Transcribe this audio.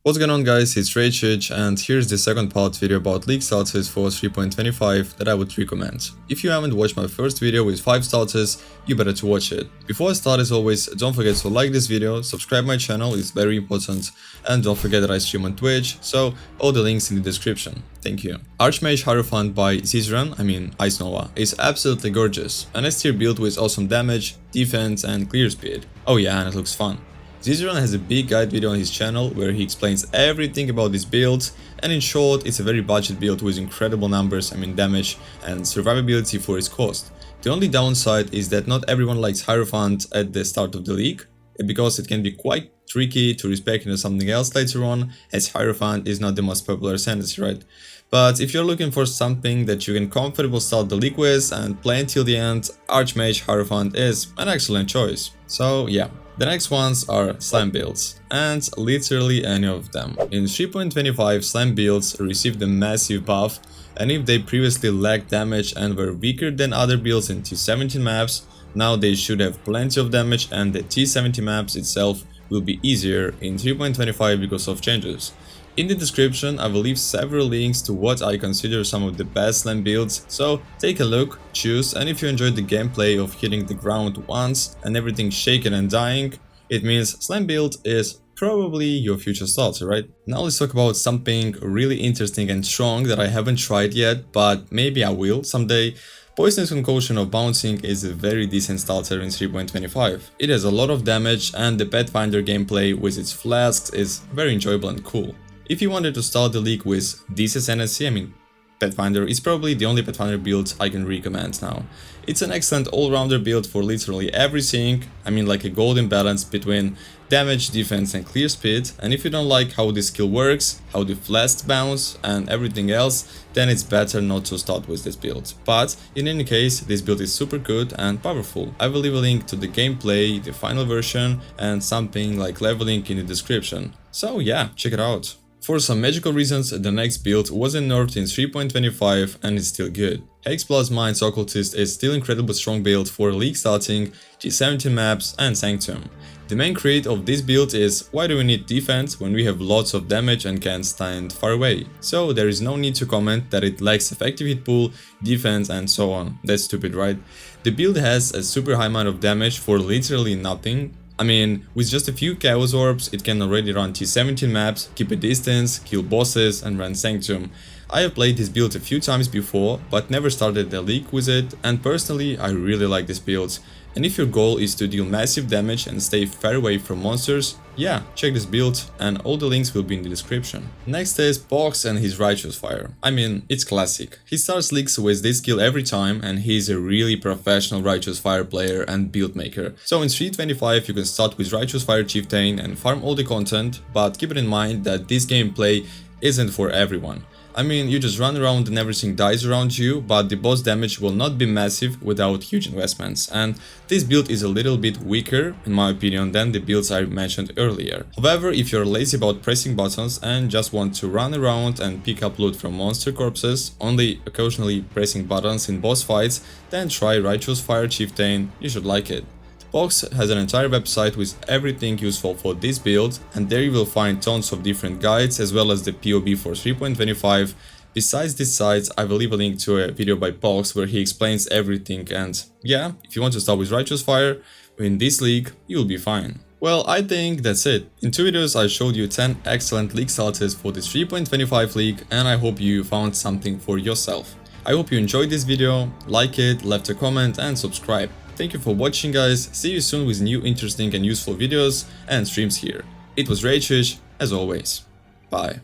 What's going on guys, it's Rachage and here's the second part video about league starters for 3.25 that I would recommend. If you haven't watched my first video with 5 starters, you better to watch it. Before I start, as always, don't forget to like this video, subscribe my channel, it's very important, and don't forget that I stream on Twitch, so all the links in the description. Thank you. Archmage Hierophant by Zizaran, Ice Nova, is absolutely gorgeous. An S tier build with awesome damage, defense and clear speed. Oh yeah, and it looks fun. Zizaran has a big guide video on his channel where he explains everything about this build, and in short, it's a very budget build with incredible numbers, damage and survivability for its cost. The only downside is that not everyone likes Hierophant at the start of the league, because it can be quite tricky to respec into something else later on, as Hierophant is not the most popular ascendancy, right? But if you're looking for something that you can comfortably start the league with and play until the end, Archmage Hierophant is an excellent choice. So yeah. The next ones are slime builds, and literally any of them. In 3.25, slime builds received a massive buff, and if they previously lacked damage and were weaker than other builds in T17 maps, now they should have plenty of damage, and the T70 maps itself will be easier in 3.25 because of changes. In the description I will leave several links to what I consider some of the best slime builds, so take a look, choose, and if you enjoyed the gameplay of hitting the ground once and everything shaking and dying, it means slime build is probably your future starter, right? Now let's talk about something really interesting and strong that I haven't tried yet, but maybe I will someday. Poisonous Concoction of Bouncing is a very decent starter in 3.25. It has a lot of damage and the Pathfinder gameplay with its flasks is very enjoyable and cool. If you wanted to start the league with this ascendancy, Pathfinder is probably the only Pathfinder build I can recommend now. It's an excellent all-rounder build for literally everything, like a golden balance between damage, defense and clear speed, and if you don't like how this skill works, how the flasks bounce and everything else, then it's better not to start with this build. But in any case, this build is super good and powerful. I will leave a link to the gameplay, the final version and something like leveling in the description. So yeah, check it out. For some magical reasons, the next build wasn't nerfed in 3.25 and is still good. Hexblast Mind's Occulist is still incredibly strong build for league starting, G17 maps and Sanctum. The main creed of this build is why do we need defense when we have lots of damage and can stand far away? So there is no need to comment that it lacks effective hit pool, defense and so on. That's stupid, right? The build has a super high amount of damage for literally nothing. With just a few Chaos Orbs, it can already run T17 maps, keep a distance, kill bosses and run Sanctum. I have played this build a few times before, but never started a league with it, and personally I really like this build. And if your goal is to deal massive damage and stay far away from monsters, yeah, check this build and all the links will be in the description. Next is Pohx and his Righteous Fire. It's classic. He starts leagues with this skill every time and he's a really professional Righteous Fire player and build maker. So in 3.25 you can start with Righteous Fire Chieftain and farm all the content, but keep it in mind that this gameplay isn't for everyone. You just run around and everything dies around you, but the boss damage will not be massive without huge investments, and this build is a little bit weaker, in my opinion, than the builds I mentioned earlier. However, if you're lazy about pressing buttons and just want to run around and pick up loot from monster corpses, only occasionally pressing buttons in boss fights, then try Righteous Fire Chieftain, you should like it. Pohx has an entire website with everything useful for this build, and there you will find tons of different guides as well as the POB for 3.25. Besides this site, I will leave a link to a video by Pohx where he explains everything, and yeah, if you want to start with Righteous Fire in this league, you'll be fine. Well, I think that's it. In 2 videos I showed you 10 excellent league starters for this 3.25 league, and I hope you found something for yourself. I hope you enjoyed this video, like it, left a comment and subscribe. Thank you for watching guys, see you soon with new interesting and useful videos and streams here. It was Rachage, as always. Bye.